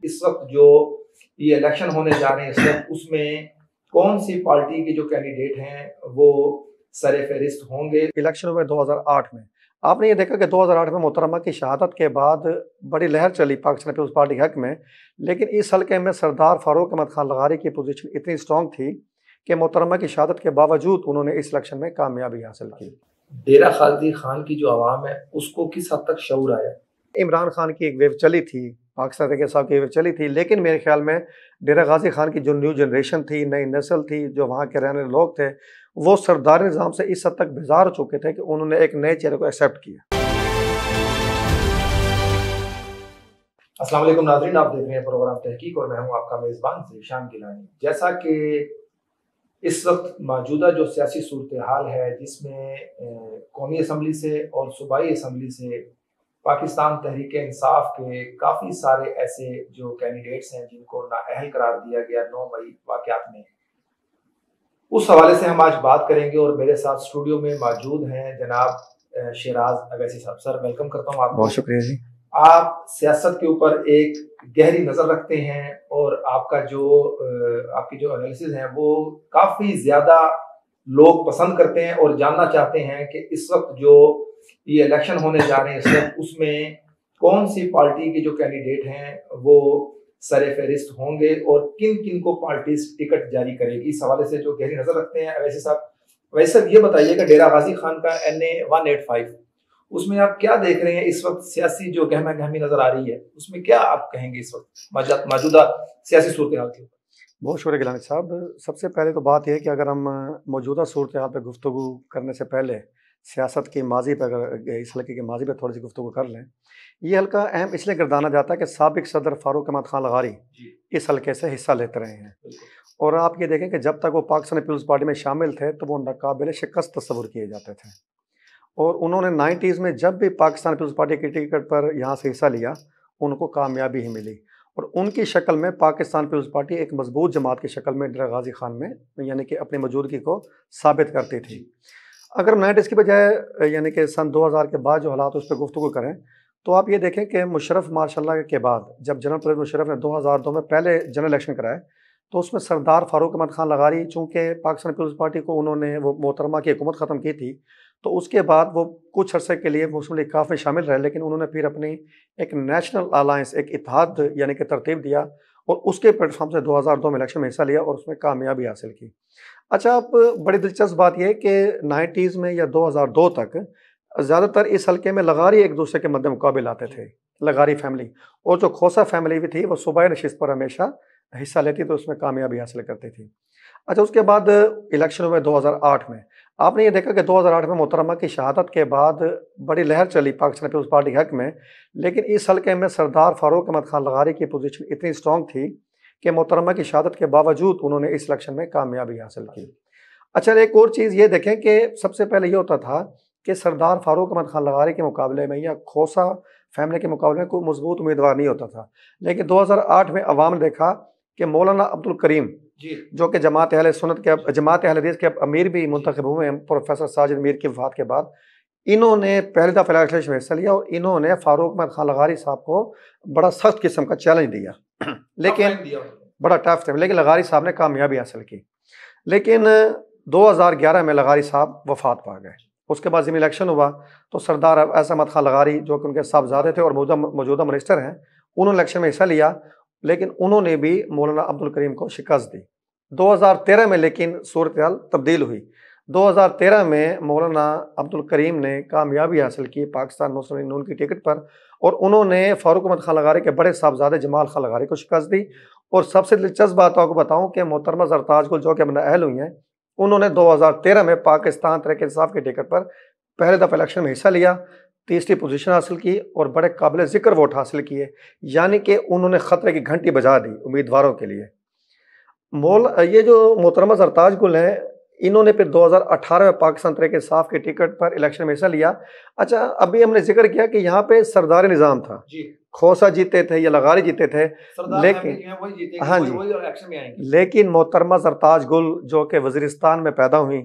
इस वक्त जो ये इलेक्शन होने जा रहे हैं इस वक्त उसमें कौन सी पार्टी के जो कैंडिडेट हैं वो सर-ए-फ़हरिस्त होंगे। इलेक्शन हुए 2008 में। आपने ये देखा कि 2008 में मोहतरमा की शहादत के बाद बड़ी लहर चली पाकिस्तान पीपल्स पार्टी के हक में, लेकिन इस हल्के में सरदार फारूक अहमद खान लगारी की पोजीशन इतनी स्ट्रॉन्ग थी कि मोहतरमा की शहादत के बावजूद उन्होंने इस इलेक्शन में कामयाबी हासिल की। डेरा गाजी खान की जो आवाम है उसको किस हद तक शऊर आया? इमरान खान की एक वेव चली थी, पाकिस्तान तहरीक इंसाफ की वेव चली थी, लेकिन मेरे ख्याल में डेरा गाजी खान की जो न्यू जनरेशन थी, नई नस्ल थी, जो वहाँ के रहने वाले लोग थे, वो सरदारी निज़ाम से इस हद तक बेजार हो चुके थे कि उन्होंने एक नए चेहरे को एक्सेप्ट किया। अस्सलाम वालेकुम नाज़रीन, आप देख रहे हैं प्रोग्राम तहकीक और मैं हूं आपका मेज़बान ज़ीशान गिलानी। जैसा कि इस वक्त मौजूदा जो सियासी सूरत हाल है जिसमें कौमी असम्बली से और सूबाई असम्बली से पाकिस्तान तहरीक इंसाफ के काफ़ी सारे ऐसे जो कैंडिडेट्स हैं जिनको नाअहल करार दिया गया 9 मई वाक़यात में, उस हवाले से हम आज बात करेंगे और मेरे साथ स्टूडियो में मौजूद हैं जनाब शहराज अवैसी साहब। सर वेलकम करता हूँ आपको। बहुत शुक्रिया जी। आप सियासत के ऊपर एक गहरी नज़र रखते हैं और आपका जो आपकी जो एनालिसिस है वो काफ़ी ज़्यादा लोग पसंद करते हैं और जानना चाहते हैं कि इस वक्त जो ये इलेक्शन होने जा रहे हैं इस वक्त उसमें कौन सी पार्टी के जो कैंडिडेट हैं वो सर-ए-फ़हरिस्त होंगे और किन किन को पार्टी टिकट जारी करेगी। इस हवाले से जो गहरी नज़र रखते हैं वैसे साहब, वैसे ये बताइए कि डेरा गाजी खान का NA 185 उसमें आप क्या देख रहे हैं इस वक्त? सियासी जो गहमा गहमी नजर आ रही है उसमें क्या आप कहेंगे इस वक्त मौजूदा सियासी सूरत हाल के ऊपर? बहुत शुक्रिया गिलानी साहब। सबसे पहले तो बात यह है कि अगर हम मौजूदा सूरत हाल पर गुफ्तगू करने से पहले सियासत की माजी पर अगर इस हल्के की माजी पर थोड़ी सी गुफ्तगू कर लें, ये हल्का अहम इसलिए गर्दाना जाता है कि साबिक सदर फारूक अहमद खान लगारी इस हल्के से हिस्सा लेते रहे हैं। और आप ये देखें कि जब तक वो पाकिस्तान पीपल्स पार्टी में शामिल थे तो वो नाकाबिल शिकस्त तस्वुर किए जाते थे और उन्होंने 90s में जब भी पाकिस्तान पीपल्स पार्टी के टिकट पर यहाँ से हिस्सा लिया उनको कामयाबी ही मिली और उनकी शक्ल में पाकिस्तान पीपल्स पार्टी एक मजबूत जमात की शक्ल में डेरा गाजी खान में यानी कि अपनी मौजूदगी को साबित करती थी। अगर हम 90s की बजाय यानी कि सन 2000 के बाद जो हालात उस पर गुफ्तगू करें तो आप ये देखें कि मुशर्रफ मार्शल्लाह के बाद जब जनरल परवेज़ मुशर्रफ ने 2002 में पहले जनरल इलेक्शन कराए तो उसमें सरदार फारूक अहमद खान लगारी चूँकि पाकिस्तान पीपल्स पार्टी को उन्होंने वो मोहतरमा की हुकूमत ख़त्म की थी तो उसके बाद वो कुछ अरसे के लिए मुस्लिम लीग काफ़ में शामिल रहे, लेकिन उन्होंने फिर अपनी एक नेशनल अलायंस एक इत्तेहाद यानी कि तरतीब दिया और उसके प्लेटफॉर्म से 2002 में इलेक्शन में हिस्सा लिया और उसमें कामयाबी हासिल की। अच्छा, अब बड़ी दिलचस्प बात यह है कि 90s में या 2002 तक ज़्यादातर इस हल्के में लगारी एक दूसरे के मद्दे मुकाबिल आते थे, लगारी फैमिली, और जो खोसा फैमिली भी थी वो सूबाई नशिस्त पर हमेशा हिस्सा लेती तो उसमें कामयाबी हासिल करती थी। अच्छा, उसके बाद इलेक्शन हुए 2008 में। आपने ये देखा कि 2008 में मोहतरमा की शहादत के बाद बड़ी लहर चली पाकिस्तान पीपल्स पार्टी के हक में, लेकिन इस हल्के में सरदार फारूक अहमद खान लगारी की पोजीशन इतनी स्ट्रॉन्ग थी कि मोहतरमा की शहादत के बावजूद उन्होंने इस इलेक्शन में कामयाबी हासिल की। अच्छा, एक और चीज़ ये देखें कि सबसे पहले ये होता था कि सरदार फारूक अहमद खान लगारी के मुकाबले में या खोसा फैमिली के मुकाबले में कोई मजबूत उम्मीदवार नहीं होता था, लेकिन 2008 में अवाम ने देखा कि मौलाना अब्दुल करीम जो कि जमात अहले सुन्नत के जमात अहले हदीस के अमीर भी मुंतखब हुए हैं प्रोफेसर साजिद मीर की वफ़ात के बाद, इन्होंने पहली दफ़ा इलेक्शन में हिस्सा लिया और इन्होंने फारूक अहमद खान लगारी साहब को बड़ा सख्त किस्म का चैलेंज दिया लेकिन बड़ा टफ था, लेकिन लगारी साहब ने कामयाबी हासिल की। लेकिन 2011 में लगारी साहब वफ़ात पा गए। उसके बाद जब इलेक्शन हुआ तो सरदार अहमद खान लगारी जो कि उनके साहबजादे थे और मौजूदा मिनिस्टर हैं, उन्होंने इलेक्शन में हिस्सा लिया, लेकिन उन्होंने भी मौलाना अब्दुल करीम को शिकस्त दी। 2013 में लेकिन सूरत हाल तब्दील हुई। 2013 में मौलाना अब्दुल करीम ने कामयाबी हासिल की पाकिस्तान मुस्लिम लीग नून की टिकट पर और उन्होंने फारूक अहमद खान लगारी के बड़े साहबजादे जमाल खान लगारी को शिकस्त दी। और सबसे दिलचस्प बात आपको बताऊं कि मोहतरमा ज़रताज गुल जो कि अपना अहल हुई हैं, उन्होंने 2013 में पाकिस्तान तहरीक इंसाफ की टिकट पर पहले दफ़ा इलेक्शन में हिस्सा लिया, तीसरी पोजीशन हासिल की और बड़े काबिल ज़िक्र वोट हासिल किए, यानी कि उन्होंने ख़तरे की घंटी बजा दी उम्मीदवारों के लिए। ये जो मोहतरमा ज़रताज गुल हैं, इन्होंने फिर 2018 में पाकिस्तान तहरीक इंसाफ के टिकट पर इलेक्शन में हिस्सा लिया। अच्छा, अभी हमने जिक्र किया कि यहाँ पे सरदार निज़ाम था, खोसा जीते थे या लगारी जीते थे, लेकिन हाँ जी, लेकिन मोहतरमा ज़रताज गुल जो कि वज़ीरिस्तान में पैदा हुई,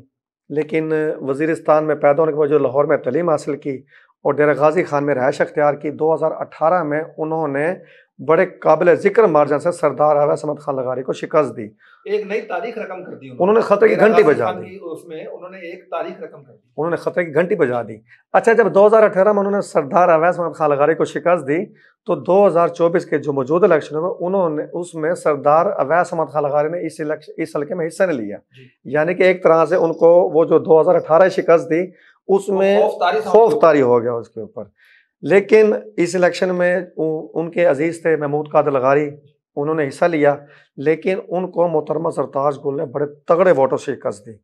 लेकिन वज़ीरिस्तान में पैदा होने के बाद जो लाहौर में तालीम हासिल की और डेरा गाजी खान में रहायश अख्तियार की। 2018 में उन्होंने बड़े काबिल जिक्र मार्जन से सरदार अवैस अहमद खान लगारी को शिकस्त दी। एक नई तारीख रकम कर दी उन्होंने खतरे की घंटी बजा दी। उसमें उन्होंने एक तारीख रकम कर दी, उन्होंने खतरे की घंटी बजा दी। अच्छा, जब 2018 में उन्होंने सरदार अवैस अहमद खान लगारी को शिकस्त दी तो 2024 के जो मौजूदा इलेक्शन में उन्होंने उसमें सरदार अवैस अहमद खान लगारी ने इस हल्के में हिस्सा नहीं लिया। यानी कि एक तरह से उनको वो जो 2018 शिकस्त दी उसमें खौफ तारी हो गया उसके ऊपर। लेकिन इस इलेक्शन में उनके अजीज थे महमूद कादर लगारी, उन्होंने हिस्सा लिया, लेकिन उनको मोहतरमा सरताज गुल ने बड़े तगड़े वोटों से शिकस्त दी।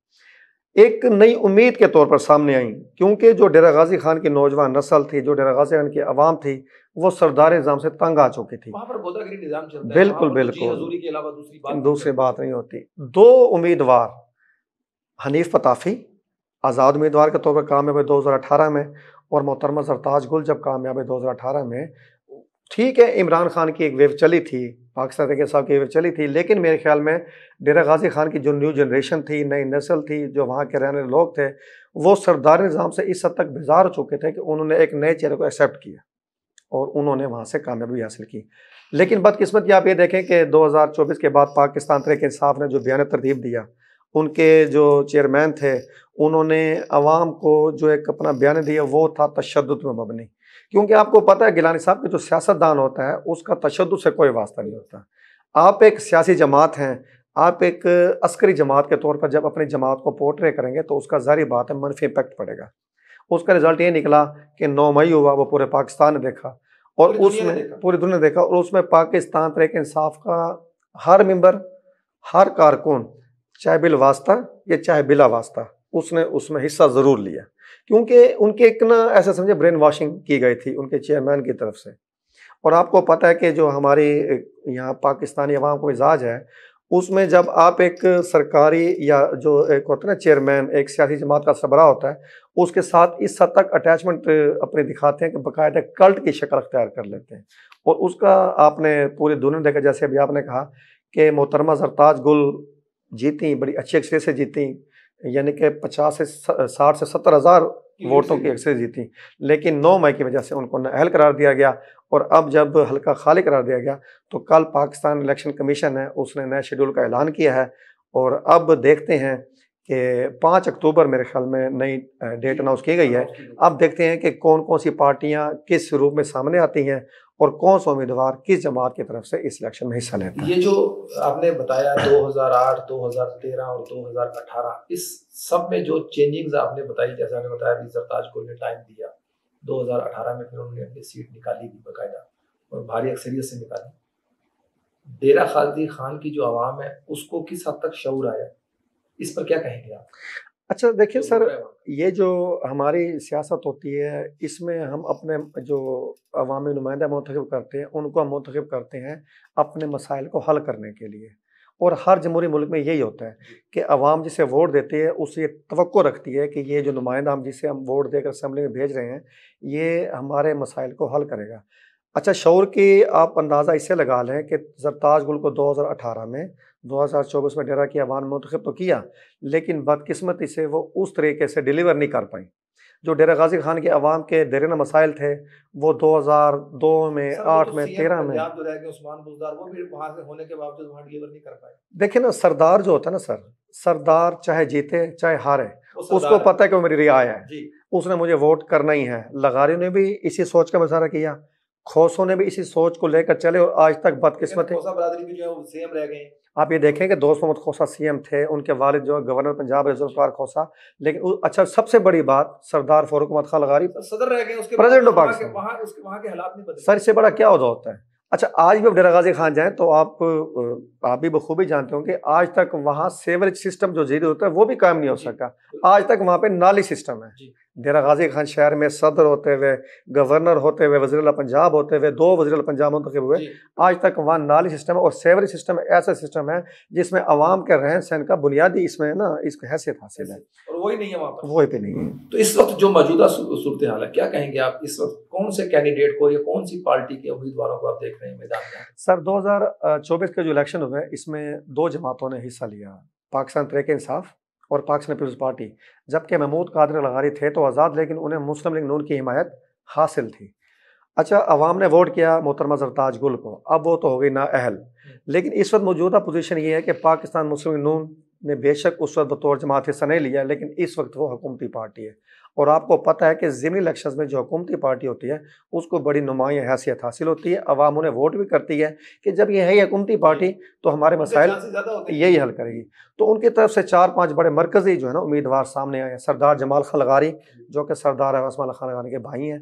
एक नई उम्मीद के तौर पर सामने आई, क्योंकि जो डेरा गाजी खान की नौजवान नस्ल थी, जो डेरा गाजी खान की आवाम थी, वो सरदार निज़ाम से तंग आ चुकी थी। वहां पर गोदागिरी निज़ाम चलता है, बिल्कुल बिल्कुल, के अलावा दूसरी बात नहीं होती। दो उम्मीदवार हनीफ पताफी आज़ाद उम्मीदवार के तौर पर कामयाब हुए 2018 में, और मोहतरमा सरताज गुल जब कामयाब हुए 2018 में। ठीक है, इमरान खान की एक वेव चली थी, पाकिस्तान तहरीक इंसाफ की वेव चली थी, लेकिन मेरे ख्याल में डेरा गाजी खान की जो न्यू जनरेशन थी, नई नस्ल थी, जो वहाँ के रहने वाले लोग थे, वो सरदार निज़ाम से इस हद तक बेजार हो चुके थे कि उन्होंने एक नए चेहरे को एक्सेप्ट किया और उन्होंने वहाँ से कामयाबी हासिल की। लेकिन बदकिस्मती आप ये देखें कि 2024 के बाद पाकिस्तान तहरीक इंसाफ ने जो बयान तरतीब दिया, उनके जो चेयरमैन थे उन्होंने अवाम को जो एक अपना बयान दिया वो था तशद्दुद में मबनी। क्योंकि आपको पता है गिलानी साहब कि जो सियासतदान होता है उसका तशद्दुद से कोई वास्ता नहीं होता। आप एक सियासी जमात हैं, आप एक अस्करी जमात के तौर पर जब अपनी जमात को पोर्ट्रे करेंगे तो उसका ज़ाहिर बात है मनफी इम्पैक्ट पड़ेगा। उसका रिजल्ट ये निकला कि 9 मई हुआ, वो पूरे पाकिस्तान ने देखा और उसमें पूरी दुनिया ने देखा, और उसमें पाकिस्तान तहरीक इंसाफ का हर मेंबर, हर कारकुन, चाहे बिल वास्ता या चाहे बिला वास्ता, उसने उसमें हिस्सा ज़रूर लिया। क्योंकि उनके एक ना ऐसा समझे ब्रेन वॉशिंग की गई थी उनके चेयरमैन की तरफ से। और आपको पता है कि जो हमारी यहाँ पाकिस्तानी अवाम को मिजाज है, उसमें जब आप एक सरकारी या जो एक होता है ना चेयरमैन, एक सियासी जमात का सरबरा होता है, उसके साथ इस हद तक अटैचमेंट अपने दिखाते हैं कि बाकायदा कल्ट की शक्ल अख्तियार कर लेते हैं। और उसका आपने पूरी दुनिया देखा, जैसे अभी आपने कहा कि मोहतरमा सरताज गुल जीती, बड़ी अच्छी अक्सरियत से जीती, यानी कि 50 से 60 से 70 हज़ार वोटों की अक्सरियत जीती। लेकिन 9 मई की वजह से उनको नाअहल करार दिया गया, और अब जब हल्का खाली करार दिया गया तो कल पाकिस्तान इलेक्शन कमीशन है उसने नए शेड्यूल का ऐलान किया है। और अब देखते हैं कि 5 अक्टूबर मेरे ख्याल में नई डेट अनाउंस की गई है। अब देखते हैं कि कौन कौन सी पार्टियां किस रूप में सामने आती हैं और कौन सा उम्मीदवार किस जमात की तरफ से इस इलेक्शन में हिस्सा लेता है। ये जो आपने बताया 2008, 2013 और 2018, इस सब में जो चेंजिंग्स आपने बताई, जैसा आपने बताया अभी सरताज गुल ने टाइम दिया 2018 में, फिर उन्होंने अपनी सीट निकाली भी बाकायदा और भारी अक्सरियत से निकाली। डेरा गाजी खान की जो आवाम है उसको किस हद तक शऊर आया, इस पर क्या कहेंगे आप? अच्छा देखिए सर, ये जो हमारी सियासत होती है इसमें हम अपने जो अवामी नुमाइंदा मुंतखब करते हैं उनको हम मुंतखब करते हैं अपने मसाइल को हल करने के लिए। और हर जमहूरी मुल्क में यही होता है कि अवाम जिसे वोट देती है उससे ये तवक्को रखती है कि ये जो नुमाइंदा हम जिसे हम वोट देकर असम्बली में भेज रहे हैं ये हमारे मसाइल को हल करेगा। अच्छा, शऊर की आप अंदाज़ा इससे लगा लें कि सरताज गुल को 2018 में 2024 में डेरा की आवाम ने मुंतखब तो किया, लेकिन बदकिस्मती से वो उस तरीके से डिलीवर नहीं कर पाई। जो डेरा गाजी खान के अवाम के देरीना मसाइल थे वो 2002 में, 8 में, 13 में, उस्मान बुज़दार वो भी वहां से होने के बावजूद वहां डिलीवर नहीं कर पाए। देखिए ना, सरदार जो होता है ना सर, सरदार चाहे जीते चाहे हारे उसको पता है कि वो मेरी रियाया है, उसने मुझे वोट करना ही है। लगारी ने भी इसी सोच का मुजाहरा किया, खोसों ने भी इसी सोच को लेकर चले, और आज तक बदकिस्मत है बरादरी भी जो है सीएम रह गए। आप ये देखें कि दोस्त मोहम्मद खोसा सीएम थे, उनके वालिद जो गवर्नर पंजाब जुल्फ़िकार खोसा। लेकिन अच्छा, सबसे बड़ी बात सरदार फारूक अहमद खान लगारी सदर रह गए, उसके प्रेसिडेंट ऑफ पाकिस्तान। वहां के हालात नहीं बदले। सर इससे बड़ा क्या होता है? अच्छा, आज भी डेरा गाजी खान जाएं तो आप भी बखूबी जानते होंगे आज तक वहाँ सेवरेज सिस्टम जो जीरो होता है वो भी कायम नहीं हो सका। आज तक वहाँ पे नाली सिस्टम है। डेरा गाजी खान शहर में सदर होते हुए, गवर्नर होते हुए, वज़ीर-ए-आला पंजाब होते हुए, 2 वज़ीर-ए-आला पंजाब मुंतखब हुए, आज तक वहाँ नाली सिस्टम है। और सेवरेज सिस्टम ऐसा सिस्टम है जिसमें अवाम के रहन सहन का बुनियादी इसमें ना इसको हैसियत हासिल है, और वही नहीं है वहाँ पर, वही पे नहीं है। तो इस वक्त जो मौजूदा सूरत हाल है, क्या कहेंगे आप? इस वक्त कौन से कैंडिडेट को या कौन सी पार्टी के उम्मीदवारों को आप देख रहे हैं मैदान में? सर 2024 के जो इलेक्शन हुए इसमें 2 जमातों ने हिस्सा लिया, पाकिस्तान तहरीक इंसाफ और पाकिस्तान पीपल्स पार्टी। जबकि महमूद कादर लगारी थे तो आज़ाद, लेकिन उन्हें मुस्लिम लीग नून की हिमायत हासिल थी। अच्छा, अवाम ने वोट किया मोहतरमा ज़रताज गुल को, अब वो तो हो गई नाअहल। लेकिन इस वक्त मौजूदा पोजीशन ये है कि पाकिस्तान मुस्लिम नून ने बेशक उस वक्त बतौर जमात हिस्सा नहीं लिया, लेकिन इस वक्त वो हुकूमती पार्टी है। और आपको पता है कि ज़िमनी इलेक्शंस में जो हुकूमती पार्टी होती है उसको बड़ी नुमाया हैसियत हासिल होती है, अवाम उन्हें वोट भी करती है कि जब ये है हुकूमती पार्टी तो हमारे मसाइल यही हल करेगी। तो उनकी तरफ से 4-5 बड़े मरकजी जो है ना उम्मीदवार सामने आए हैं। सरदार जमाल खान लगारी जो कि सरदार अहमद खान लगारी के भाई हैं,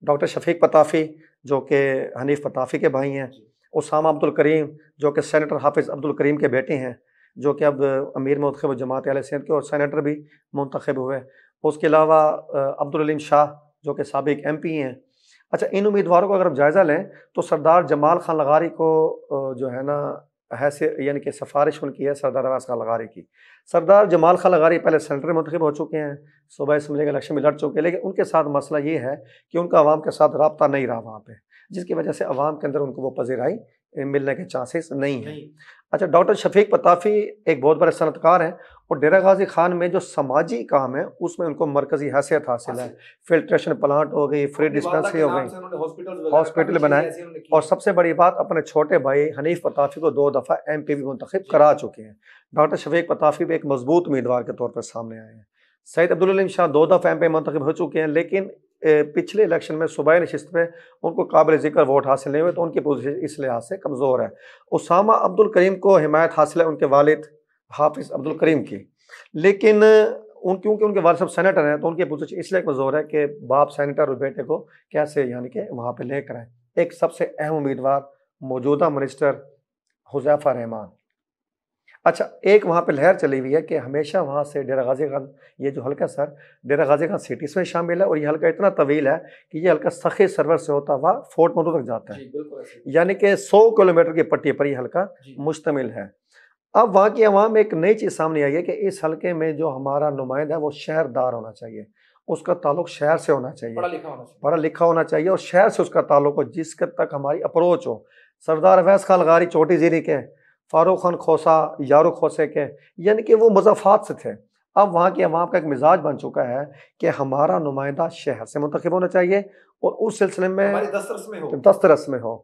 डॉक्टर शफीक पताफ़ी जो कि हनीफ पताफ़ी के भाई हैं, उसामा अब्दुल करीम जो कि सेनेटर हाफिज़ अब्दुल करीम के बेटे हैं, जो कि अब अमीर मुंतखब जमात अहले सिंध के और सेनेटर भी मुंतखब हुए। उसके अलावा अब्दुल अलीम शाह जो कि साबिक एमपी हैं। अच्छा, इन उम्मीदवारों को अगर आप जायज़ा लें तो सरदार जमाल खान लगारी को जो है ना हैसियत यानी कि सिफारिश उनकी है सरदार अब्बास खान लगारी की। सरदार जमाल खान लगारी पहले सेनेटर में मुंतखब हो चुके हैं, सूबाई असम्बली के इलेक्शन में लड़ चुके हैं, लेकिन उनके साथ मसला ये है कि उनका अवाम के साथ राब्ता नहीं रहा वहाँ पे, जिसकी वजह से अवाम के अंदर उनको वो पज़ीराई मिलने के चांसेस नहीं हैं। अच्छा, डॉक्टर शफीक पताफ़ी एक बहुत बड़े सनतकार हैं और डेरा गाजी खान में जो समाजी काम है उसमें उनको मरकजी हैसियत हासिल है। फिल्ट्रेशन प्लांट हो गई, फ्री डिस्पेंसरी हो गई, हॉस्पिटल बनाए, और सबसे बड़ी बात अपने छोटे भाई हनीफ पताफ़ी को 2 दफ़ा एमपी भी मुंतखब करा चुके हैं। डॉक्टर शफीक पताफ़ी भी एक मजबूत उम्मीदवार के तौर पर सामने आए हैं। सैयद अब्दुल अलीम शाह 2 दफ़ा एमपी मुंतखब हो चुके हैं, लेकिन पिछले इलेक्शन में सूबाई नशिस्त में उनको काबिल ज़िक्र वोट हासिल नहीं हुए, तो उनकी पोजीशन इस लिहाज से कमज़ोर है। उसामा अब्दुल करीम को हिमायत हासिल है उनके वालिद हाफिज़ अब्दुल करीम की, लेकिन क्योंकि उनके वालिद साहब सेनेटर हैं तो उनकी पोजीशन इसलिए कमज़ोर है कि बाप सेनेटर और बेटे को कैसे यानी कि वहाँ पे लेकर आए। एक सबसे अहम उम्मीदवार मौजूदा मिनिस्टर हुज़ैफ़ा रहमान। अच्छा, एक वहाँ पे लहर चली हुई है कि हमेशा वहाँ से डेरा गाजी खान, ये जो हल्का सर डेरा गाजी खान सिटी में शामिल है और ये हल्का इतना तवील है कि ये हल्का सखी सरवर से होता हुआ फोर्ट मौलू तक जाता है, यानी कि 100 किलोमीटर की पट्टी पर ये हल्का मुश्तमिल है। अब वहाँ की अवाम एक नई चीज़ सामने आई है कि इस हल्के में जो हमारा नुमाइंदा है वो शहरदार होना चाहिए, उसका ताल्लुक शहर से होना चाहिए, पढ़ा लिखा होना चाहिए और शहर से उसका ताल्लुक हो, जिसके तक हमारी अप्रोच हो। सरदार अवैस खान लगारी चोटी ज़ीरी के, फारूक खान खोसा यारो खोसे के, यानी कि वो मज़ाफ़ात से थे। अब वहाँ की अवाम का एक मिजाज बन चुका है कि हमारा नुमाइंदा शहर से मुंतखब होना चाहिए और उस सिलसिले में दस्तरस में हो।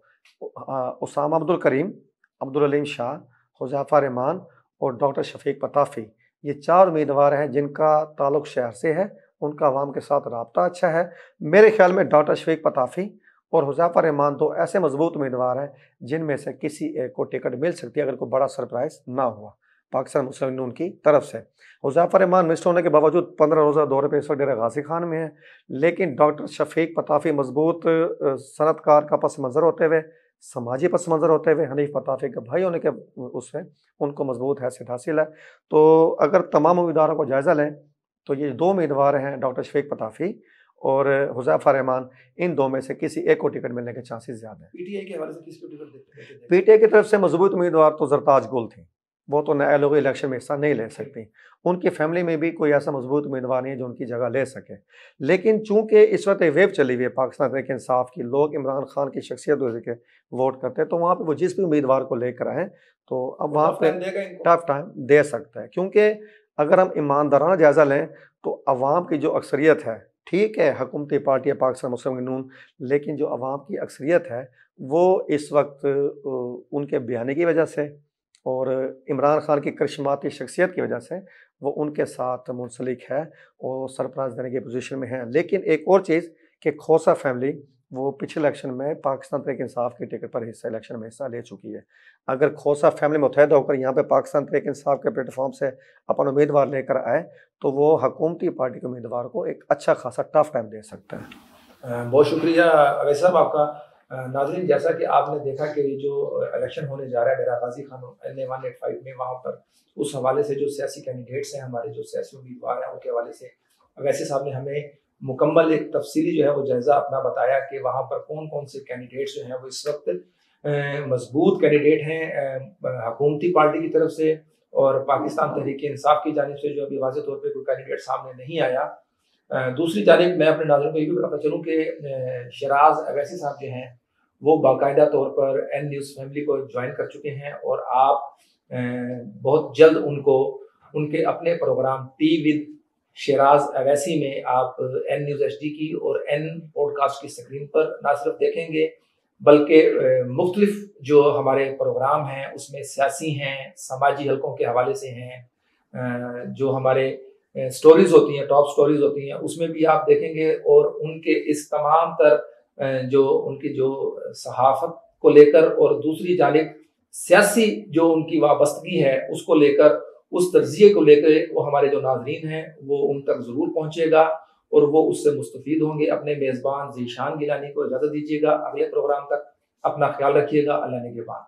उसामा अब्दुल करीम, अब्दुल अलीम शाह, हुज़ैफ़ा रहमान और डॉक्टर शफीक पताफ़ी, ये 4 उम्मीदवार हैं जिनका ताल्लुक शहर से है, उनका अवाम के साथ राब्ता अच्छा है। मेरे ख्याल में डॉक्टर शफीक पताफ़ी और हुज़ैफ़ा रहमान 2 ऐसे मजबूत उम्मीदवार हैं जिनमें से किसी एक को टिकट मिल सकती है अगर कोई बड़ा सरप्राइज़ ना हुआ पाकिस्तान मुस्लिम लीग नून की तरफ से। हुज़ैफ़ा रहमान मिनिस्टर होने के बावजूद 15 रोज़ा दौरे पे इस वक्त डेरा गाजी खान में है, लेकिन डॉक्टर शफीक पताफ़ी मजबूत सनतकार का पस मंज़र होते हुए, समाजी पस मंज़र होते हुए, हनीफ पताफ़ी के भाई होने के उससे उनको मजबूत हैसियत हासिल है। तो अगर तमाम उम्मीदवारों को जायज़ा लें तो ये 2 उम्मीदवार हैं डॉक्टर शफीक पताफ़ी और हुज़ैफ़ा रहमान, इन 2 में से किसी एक को टिकट मिलने के चांसेस ज़्यादा हैं। पीटीआई के हवाले से किसको टिकट देते हैं? पीटीआई की तरफ से मजबूत उम्मीदवार तो ज़रताज गुल थी, वो तो नए लोग इलेक्शन में हिस्सा नहीं ले सकती। उनकी फैमिली में भी कोई ऐसा मजबूत उम्मीदवार नहीं है जो उनकी जगह ले सके। लेकिन चूंकि इस वक्त वेव चली हुई है पाकिस्तान तहरीक इंसाफ की, लोग इमरान खान की शख्सियत को देख के वोट करते हैं, तो वहाँ पे वो जिस भी उम्मीदवार को लेकर आए तो अब वहाँ पे टफ टाइम दे सकता है। क्योंकि अगर हम ईमानदाराना जायज़ा लें तो अवाम की जो अक्सरियत है, ठीक है हुकूमती पार्टी है पाकिस्तान मुस्लिम लीग नून, लेकिन जो अवाम की अक्सरियत है वो इस वक्त उनके बयानी की वजह से और इमरान खान की करिश्माती शख्सियत की वजह से वो उनके साथ मुंसलिक है और सरप्राइज देने की पोजीशन में है। लेकिन एक और चीज़ कि खोसा फैमिली वो पिछले इलेक्शन में पाकिस्तान तहरीक इंसाफ की टिकट पर इलेक्शन में हिस्सा ले चुकी है। अगर खोसा फैमिली मुतहदा होकर यहाँ पे पाकिस्तान तहरीक इंसाफ के प्लेटफॉर्म से अपन उम्मीदवार लेकर आए तो वो हुकूमती पार्टी के उम्मीदवार को एक अच्छा खासा टफ टाइम दे सकता है। बहुत शुक्रिया अवैस साहब आपका। नाज़रीन, जैसा कि आपने देखा कि जो इलेक्शन होने जा रहा है डेरा गाजी खान NA 185 में, वहाँ पर उस हवाले से जो सियासी कैंडिडेट्स हैं, हमारे जो सियासी उम्मीदवार हैं, उनके हवाले से अवैस साहब ने हमें मुकम्मल एक तफसीली जो है वो जायज़ा अपना बताया कि वहाँ पर कौन कौन से कैंडिडेट्स जो हैं वो इस वक्त मजबूत कैंडिडेट हैं हुकूमती पार्टी की तरफ से, और पाकिस्तान तहरीक इंसाफ की जानिब से जो अभी वाज़ेह तौर पर कोई कैंडिडेट सामने नहीं आया। दूसरी जानिब मैं अपने नाज़रीन को ये भी बताता चलूँ कि शराज अवैसी साहब जो हैं वो बाकायदा तौर पर N न्यूज़ फैमिली को ज्वाइन कर चुके हैं और आप बहुत जल्द उनको उनके अपने program tea with Shiraz Owaisi में आप एन न्यूज़ HD की और एन पॉडकास्ट की स्क्रीन पर ना सिर्फ देखेंगे बल्कि मुख्तलिफ जो हमारे प्रोग्राम हैं उसमें सियासी हैं, समाजी हलकों के हवाले से हैं, जो हमारे स्टोरीज होती हैं, टॉप स्टोरीज होती हैं, उसमें भी आप देखेंगे। और उनके इस तमाम तर जो उनकी जो सहाफ़त को लेकर और दूसरी जानिब सियासी जो उनकी वाबस्तगी है उसको लेकर, उस तर्जिए को लेकर वो हमारे जो नाज़रीन हैं वो उन तक ज़रूर पहुँचेगा और वो उससे मुस्तफ़ीद होंगे। अपने मेज़बान ज़ीशान गिलानी को इजाज़त दीजिएगा। अगले प्रोग्राम तक अपना ख्याल रखिएगा। अल्लाह ने के बाद।